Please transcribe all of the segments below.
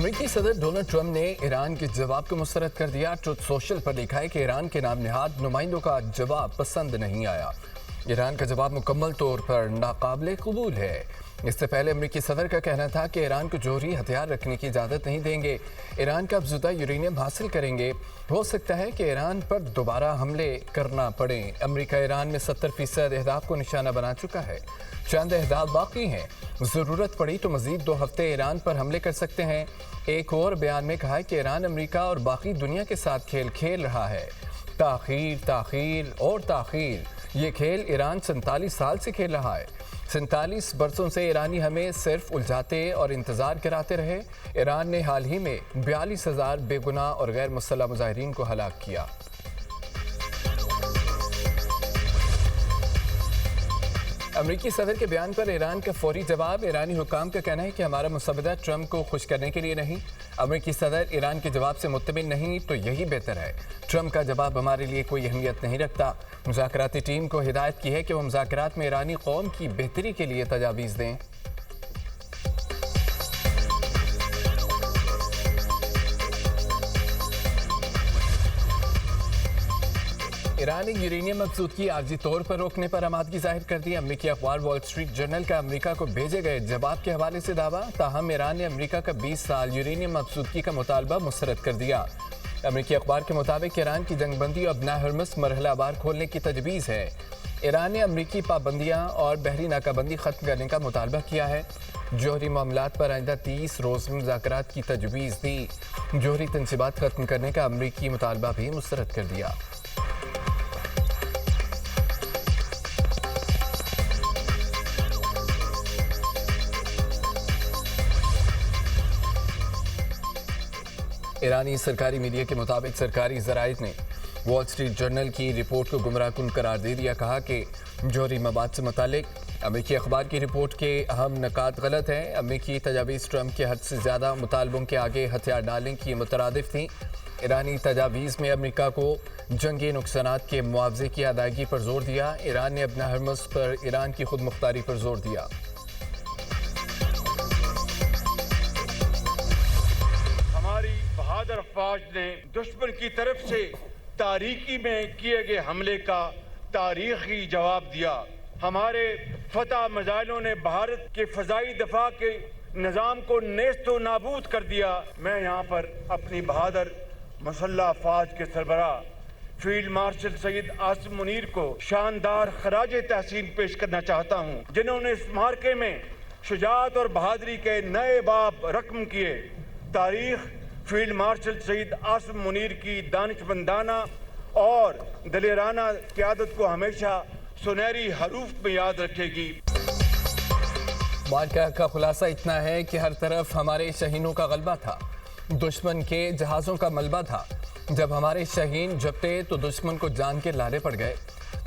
अमेरिकी सदर Donald Trump ने ईरान के जवाब को मुस्तरद कर दिया। ट्रुथ सोशल पर लिखा है कि ईरान के नाम निहाद नुमाइंदों का जवाब पसंद नहीं आया। ईरान का जवाब मुकम्मल तौर पर नाकाबिले कबूल है। इससे पहले अमेरिकी सदर का कहना था कि ईरान को जौहरी हथियार रखने की इजाज़त नहीं देंगे, ईरान का अफजुदा यूरेनियम हासिल करेंगे। हो सकता है कि ईरान पर दोबारा हमले करना पड़े। अमेरिका ईरान में 70% अहदाफ को निशाना बना चुका है। चंद अहदाफ बाकी हैं। ज़रूरत पड़ी तो मज़ीद 2 हफ्ते ईरान पर हमले कर सकते हैं। एक और बयान में कहा है कि ईरान अमेरिका और बाकी दुनिया के साथ खेल खेल रहा है। ताख़ीर और ताख़ीर, ये खेल ईरान 47 साल से खेल रहा है। 47 बरसों से ईरानी हमें सिर्फ उलझाते और इंतज़ार कराते रहे। ईरान ने हाल ही में 42,000 बेगुनाह और गैर मुसल्लह मुजाहिरीन को हलाक किया। अमेरिकी सदर के बयान पर ईरान का फौरी जवाब। ईरानी हुकाम का कहना है कि हमारा मुसवदा ट्रंप को खुश करने के लिए नहीं। अमेरिकी सदर ईरान के जवाब से मुत्तमिन नहीं तो यही बेहतर है। ट्रंप का जवाब हमारे लिए कोई अहमियत नहीं रखता। मुज़ाकराती टीम को हिदायत की है कि वह मुज़ाकरात में ईरानी कौम की बेहतरी के लिए तजावीज़ दें। ईरान ने यूरेनियम मबसूदगी आर्जी तौर पर रोकने पर आमादगी जाहिर कर दी। अमेरिकी अखबार वॉल स्ट्रीट जर्नल का अमेरिका को भेजे गए जवाब के हवाले से दावा। ताहम ईरान ने अमेरिका का 20 साल यूरेनियम मबसूदगी का मुतालबा मुस्तरद कर दिया। अमेरिकी अखबार के मुताबिक ईरान की जंगबंदी और बना हरमुज़ मरहलावार खोलने की तजवीज़ है। ईरान ने अमेरिकी पाबंदियाँ और बहरी नाकाबंदी ख़त्म करने का मुतालबा किया है। जौहरी मामलात पर आइंदा 30 रोज़ मुज़ाकरात की तजवीज़ दी। जौहरी तनसीबात ख़त्म करने का अमेरिकी मुतालबा भी मुस्तरद कर दिया। ईरानी सरकारी मीडिया के मुताबिक सरकारी ज़राइद ने वॉल स्ट्रीट जर्नल की रिपोर्ट को गुमराहकुन करार दे दिया। कहा कि जौहरी मवाद से मुतालिक अमेरिकी अखबार की रिपोर्ट के अहम नकात गलत हैं। अमेरिकी तजावीज़ ट्रंप के हद से ज़्यादा मुतालबों के आगे हथियार डालने की मुतरादिफ थी। ईरानी तजावीज़ में अमेरिका को जंगी नुकसानात के मुआवजे की अदायगी पर जोर दिया। ईरान ने अपना हरमुज़ पर ईरान की खुद मुख्तारी पर जोर दिया। बहादुर अफवाज ने दुश्मन की तरफ से तारीकी में किए गए हमले का तारीखी जवाब दिया। हमारे फतह मिसाइलों ने भारत के फ़ज़ाई दफा के निज़ाम को नेस्तो नाबूद कर दिया। मैं यहाँ पर अपनी बहादुर मुसल्लह अफवाज के सरबराह फील्ड मार्शल सैयद आसिम मुनीर को शानदार खराज तहसीन पेश करना चाहता हूँ, जिन्होंने इस मार्के में शुजाअत और बहादुरी के नए बाब रकम किए। तारीख फील्ड मार्शल सैयद आसिम मुनीर की दानिशमंदाना और दलेराना क़यादत को हमेशा सुनहरी हरूफ में याद रखेगी। मार्का का खुलासा इतना है कि हर तरफ हमारे शहीनों का गलबा था, दुश्मन के जहाज़ों का मलबा था। जब हमारे शहीन जपते तो दुश्मन को जान के लाले पड़ गए।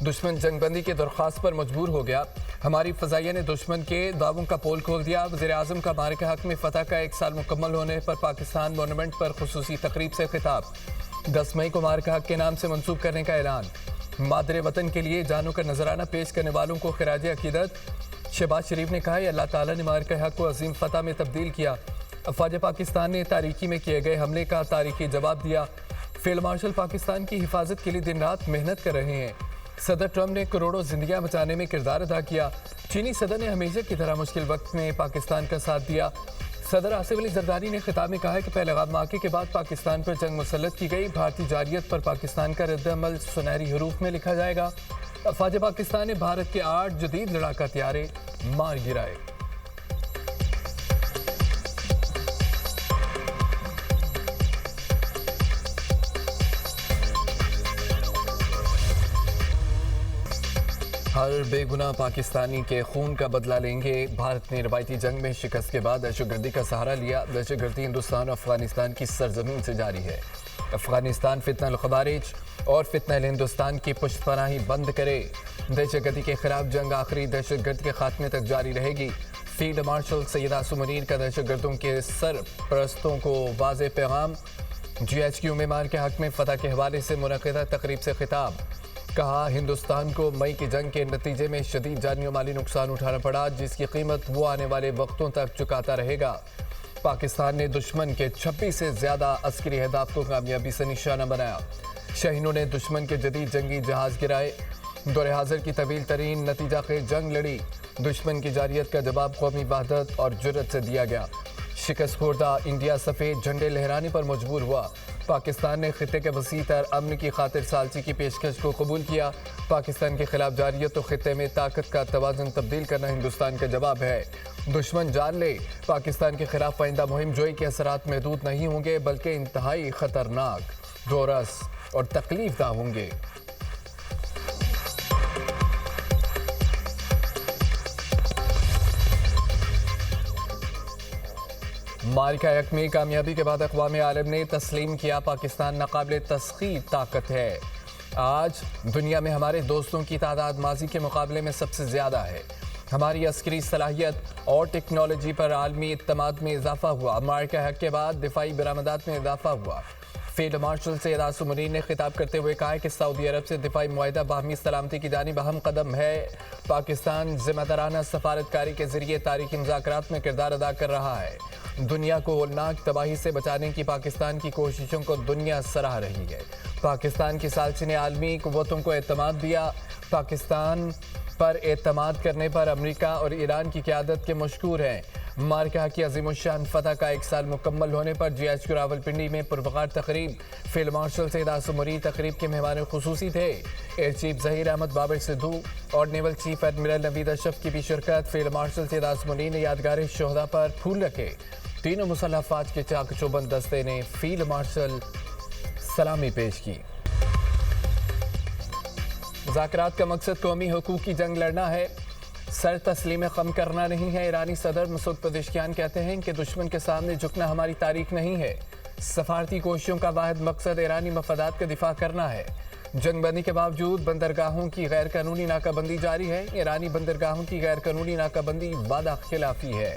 दुश्मन जंगबंदी के दरख्वास्त पर मजबूर हो गया। हमारी फ़ज़ाइया ने दुश्मन के दावों का पोल खोल दिया। वज़ीर-ए-आज़म का मारे के हक़ में फ़तह का 1 साल मुकम्मल होने पर पाकिस्तान मोनूमेंट पर खुसूसी तकरीब से खिताब। 10 मई को मारे के हक़ के नाम से मंसूब करने का ऐलान। मादरे वतन के लिए जानों का नजराना पेश करने वालों को खिराज अकीदत। शहबाज शरीफ ने कहा है अल्लाह ताला ने मारे के हक़ को अजीम फ़तह में तब्दील किया। अफ़वाज पाकिस्तान ने तारीकी में किए गए हमले का तारीखी जवाब दिया। फील्ड मार्शल पाकिस्तान की हिफाजत के लिए दिन रात मेहनत कर रहे हैं। सदर ट्रंप ने करोड़ों जिंदगियां बचाने में किरदार अदा किया। चीनी सदर ने हमेशा की तरह मुश्किल वक्त में पाकिस्तान का साथ दिया। सदर आसिफ अली जरदारी ने खिताब में कहा है कि पहलगाम वाक़े के बाद पाकिस्तान पर जंग मुसल्लत की गई। भारतीय जारियत पर पाकिस्तान का रद्द-ए-अमल सुनहरी हरूफ में लिखा जाएगा। अफ़वाज पाकिस्तान ने भारत के 8 जदीद लड़ाका हथियारे मार गिराए। हर बेगुनाह पाकिस्तानी के खून का बदला लेंगे। भारत ने रवायती जंग में शिकस्त के बाद दहशतगर्दी का सहारा लिया। दहशतगर्दी हिंदुस्तान और अफगानिस्तान की सरजमीन से जारी है। अफगानिस्तान फितना खवारिज और फितना हिंदुस्तान की पुश्तपनाही बंद करे। दहशतगर्दी के खिलाफ जंग आखिरी दहशतगर्द के खात्मे तक जारी रहेगी। फील्ड मार्शल सैयद आसिम मुनीर का दहशतगर्दों के सरपरस्तों को वाज़ेह पैगाम। GHQ में मार के हक़ में फ़तह के हवाले से मुनक़िदा तकरीब से खिताब। कहा हिंदुस्तान को मई की जंग के नतीजे में शदीद जानी और माली नुकसान उठाना पड़ा, जिसकी कीमत वो आने वाले वक्तों तक चुकाता रहेगा। पाकिस्तान ने दुश्मन के 26 से ज्यादा अस्करी अहदाफ को कामयाबी से निशाना बनाया। शहीनों ने दुश्मन के जदीद जंगी जहाज गिराए। दौरे हाजिर की तवील तरीन नतीजा खेज जंग लड़ी। दुश्मन की जारियत का जवाब कौमी वहदत और जुर्रत से दिया गया। शिकस्त खोर्दा इंडिया सफ़ेद झंडे लहराने पर मजबूर हुआ। पाकिस्तान ने खित्ते के वसी तर अमन की खातिर सालसी की पेशकश को कबूल किया। पाकिस्तान के खिलाफ जारियत तो खित्ते में ताकत का तवाज़ुन तब्दील करना हिंदुस्तान का जवाब है। दुश्मन जान ले, पाकिस्तान के खिलाफ आइंदा मुहिम जोई के असरात महदूद नहीं होंगे बल्कि इंतहाई खतरनाक, दोरस और तकलीफ दा होंगे। मारिका यक में कामयाबी के बाद अक़वाम आलम ने तस्लीम किया पाकिस्तान नाकाबिल तस्खीर ताकत है। आज दुनिया में हमारे दोस्तों की तादाद माजी के मुकाबले में सबसे ज़्यादा है। हमारी अस्करी सलाहियत और टेक्नोलॉजी पर आलमी इत्तमाद में इजाफा हुआ। मारिका यक के बाद दिफाई बरामदात में इजाफा हुआ। फील्ड मार्शल सैयद आसिम मुनीर ने खिताब करते हुए कहा कि सऊदी अरब से दिफाई मुआहिदा बाहमी सलामती की जानिब अहम कदम है। पाकिस्तान जिम्मेदाराना सफारतकारी के जरिए तारीखी मुज़ाकरात में किरदार अदा कर रहा है। दुनिया को होलनाक तबाही से बचाने की पाकिस्तान की कोशिशों को दुनिया सराह रही है। पाकिस्तान की सालसी ने आलमी कुव्वतों को एतमाद दिया। पाकिस्तान पर एतमाद करने पर अमेरिका और ईरान की क़यादत के मशकूर हैं। मारिका की अज़ीमुश्शान फतह का 1 साल मुकम्मल होने पर GHQ रावलपिंडी में पुरवकार तकरीब। फील्ड मार्शल सैयद आसिम मुनीर तकरीब के मेहमान खुसूसी थे। एयर चीफ ज़हीर अहमद बाबर सिद्धू और naval chief admiral Naveed Ashraf की भी शिरकत। फील्ड मार्शल सैयद आसिम मुनीर ने यादगार शोहदा पर फूल रखे। तीनों मुसल्लह अफवाज के चाक चौबंद दस्ते ने फील्ड मार्शल सलामी पेश की। मुज़ाकरात का मकसद कौमी हुकूक की जंग लड़ना है, सर तस्लीम कम करना नहीं है। ईरानी सदर मसूद पेज़ेश्कियान कहते हैं कि दुश्मन के सामने झुकना हमारी तारीख नहीं है। सफारती कोशिशों का वाहिद मकसद ईरानी मफादात का दिफा करना है। जंगबंदी के बावजूद बंदरगाहों की गैर कानूनी नाकाबंदी जारी है। ईरानी बंदरगाहों की गैर कानूनी नाकाबंदी वादा खिलाफी है।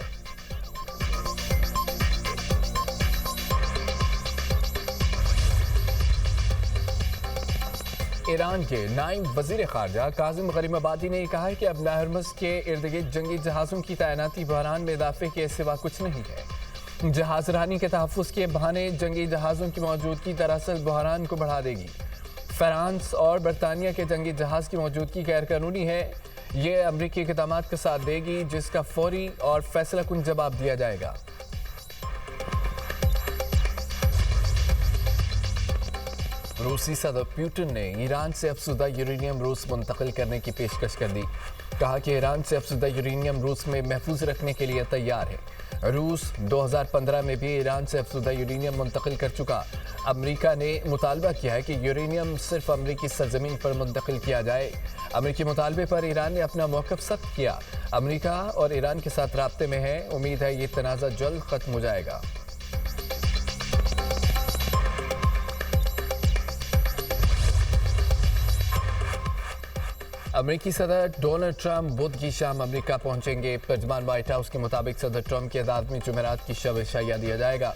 ईरान के नायब वज़ीर ख़ारजा काज़िम गरीबाबादी ने कहा है कि अब हरमुज़ के इर्द गिर्द जंगी जहाज़ों की तैनाती बहरान में इजाफे के सिवा कुछ नहीं है। जहाज़ रानी के तहफ़्फ़ुज़ के बहाने जंगी जहाज़ों की मौजूदगी दरअसल बहरान को बढ़ा देगी। फ्रांस और बरतानिया के जंगी जहाज़ की मौजूदगी गैर कानूनी है। ये अमरीकी इक़दामात का साथ देगी जिसका फौरी और फैसला कुन जवाब दिया जाएगा। रूसी सदर पुतिन ने ईरान से अफसुदा यूरेनियम रूस मुंतकिल करने की पेशकश कर दी। कहा कि ईरान से अफसुदा यूरेनियम रूस में महफूज रखने के लिए तैयार है। रूस 2015 में भी ईरान से अफसुदा यूरेनियम मुंतकिल कर चुका। अमेरिका ने मुतालबा किया है कि यूरेनियम सिर्फ अमेरिकी सरजमीन पर मुंतकिल किया जाए। अमेरिकी मुतालबे पर ईरान ने अपना मौक़िफ़ सख्त किया। अमेरिका और ईरान के साथ राब्ते में है। उम्मीद है ये तनाज़ा जल्द ख़त्म हो जाएगा। अमेरिकी सदर डोनाल्ड ट्रंप बुध की शाम अमेरिका पहुंचेंगे। तर्जमान व्हाइट हाउस के मुताबिक सदर ट्रंप की अदालत में जुमेरात की शब शाया दिया जाएगा।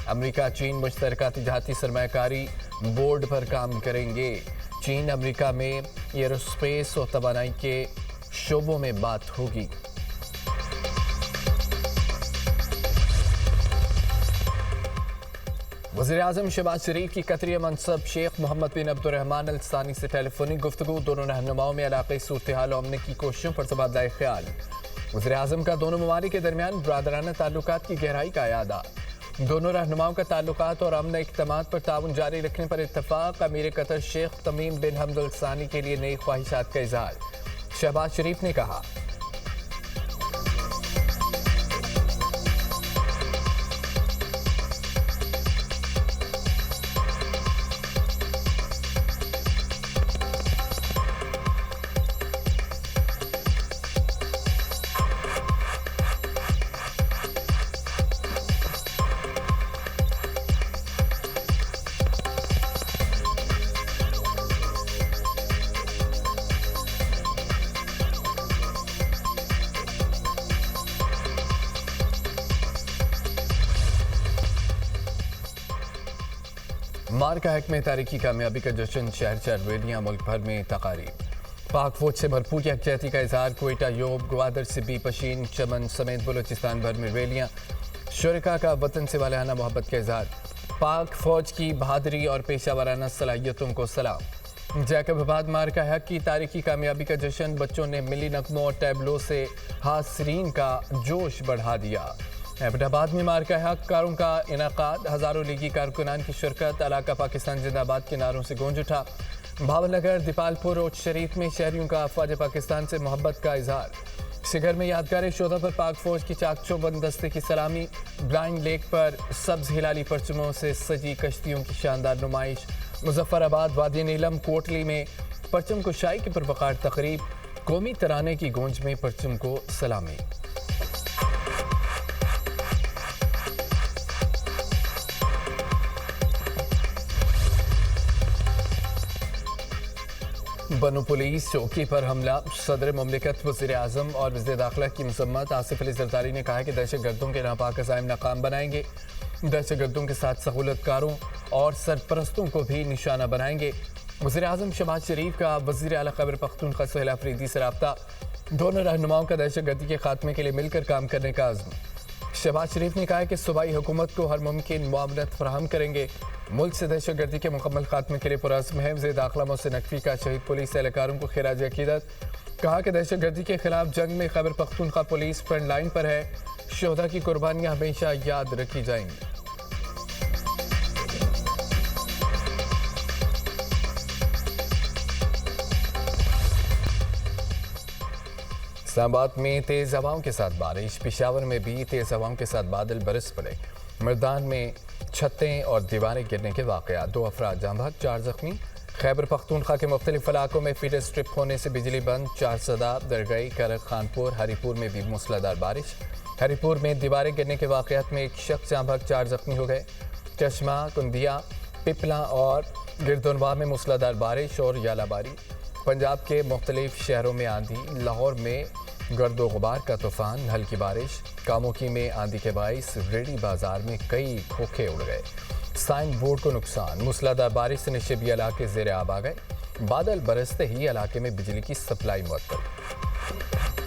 अमेरिका चीन मुश्तरका तिजारती सरमायाकारी बोर्ड पर काम करेंगे। चीन अमेरिका में एयरोस्पेस और तवानाई के शोबों में बात होगी। वज़ीर-ए-आज़म शहबाज शरीफ की कतरी मनसब शेख मोहम्मद बिन अब्दुर्रहमान अल सानी से टेलीफोनिक गुफ्तगू। दोनों रहनुमाओं में इलाक़ाई सूरत-ए-हाल और अमन की कोशिशों पर तबादला ख्याल। वज़ीर-ए-आज़म का दोनों ममालिक के दरमियान बरादराना ताल्लुकात की गहराई का अयादा। दोनों रहनुमाओं का ताल्लुकात और अमन इक़दामात पर ताउन जारी रखने पर इत्तफ़ाक़। अमीर कतर शेख तमीम बिन हमद अल सानी के लिए नई ख्वाहिशात का इज़हार। शहबाज शरीफ ने कहा, मार्का हक में तारीखी कामयाबी का जश्न शहर चरवेलियाँ मुल्क भर में तकारीब। पाक फौज से भरपूर यकजहती का इजहार। कोयटा, योब, ग्वादर, सिब्बी, पशीन, चमन समेत बलोचिस्तान भर में रैलियाँ। शुरका का वतन से वालियाना मोहब्बत का इजहार। पाक फौज की बहादुरी और पेशा वाराना सलाहियतों को सलाम। जैकबाबाद मार्का हक की तारीखी कामयाबी का जश्न, बच्चों ने मिली नगमों और टैबलो से हासरीन का जोश बढ़ा दिया। एबटाबाद में मार्का हक कारों का इनाकाद, हज़ारों लीगी कारकुनान की शिरकत, इलाका पाकिस्तान जिंदाबाद के नारों से गूंज उठा। भावनगर, दीपालपुर और शरीफ में शहरियों का अफवाज पाकिस्तान से मोहब्बत का इजहार। शिगर में यादगार शोधा पर पाक फौज की चाकचौबंद दस्ते की सलामी। ब्लाइंड लेक पर सब्ज हिलाली परचमों से सजी कश्तियों की शानदार नुमाइश। मुजफ्फराबाद, वादी नीलम, कोटली में परचम कुशाई की पुरवकार तकरीब। कौमी तराने की गूंज में परचम को सलामी। बनो पुलिस चौकी पर हमला, सदर मुमलिकत, वज़ीर आज़म और वज़ीर दाखिला की मसम्मत। आसिफ अली ज़रदारी ने कहा है कि दहशतगर्दों के नापाक अज़ाइम नाकाम बनाएंगे, दहशतगर्दों के साथ सहूलतकारों और सरपरस्तों को भी निशाना बनाएंगे। वज़ीर आज़म शहबाज शरीफ का वज़ीर आला खैबर पख्तूनख्वा सुहेल अफरीदी से रब्ता, दोनों रहनुमाओं का दहशतगर्दी के खात्मे के लिए मिलकर काम करने का आज़म। शहबाज शरीफ ने कहा है कि सूबाई हुकूमत को हर मुमकिन मुआवनत फराहम करेंगे, मुल्क से दहशतगर्दी के मुकम्मल खात्मे के लिए पुरअज़्म है। वज़ीर दाखिला मोहसिन नकवी का शहीद पुलिस एहलकारों को खिराज अकीदत, कहा कि दहशतगर्दी के खिलाफ जंग में Khyber Pakhtunkhwa police front line पर है, शोधा की कुर्बानियाँ हमेशा याद रखी जाएंगी। इस्लामाबाद में तेज़ हवाओं के साथ बारिश, पेशावर में भी तेज़ हवाओं के साथ बादल बरस पड़े। मर्दान में छतें और दीवारें गिरने के वाक़या, 2 अफराद जाँ बहक, 4 ज़ख्मी। खैबर पख्तूनख्वा के मुख्तलिफ इलाकों में फीडर स्ट्रिप होने से बिजली बंद, 4 सदा, दरगई, करक, खानपुर, हरीपुर में भी मूसलाधार बारिश। हरीपुर में दीवारें गिरने के वाक़यात में एक शख्स जाँ बहक, 4 ज़ख्मी हो गए। चश्मा, कुंदिया, पिपला और गिरदोनवा में मूसलाधार बारिश और यालाबारी। पंजाब के मुख्तलिफ शहरों में आंधी, लाहौर में गर्दो गुबार का तूफान, हल्की बारिश। कामोकी में आंधी के बाइस रेडी बाजार में कई खोखे उड़ गए। साइन बोर्ड को नुकसान, मूसलाधार बारिश से निशिबी इलाके ज़ेर आब आ गए। बादल बरसते ही इलाके में बिजली की सप्लाई मुअत्तल।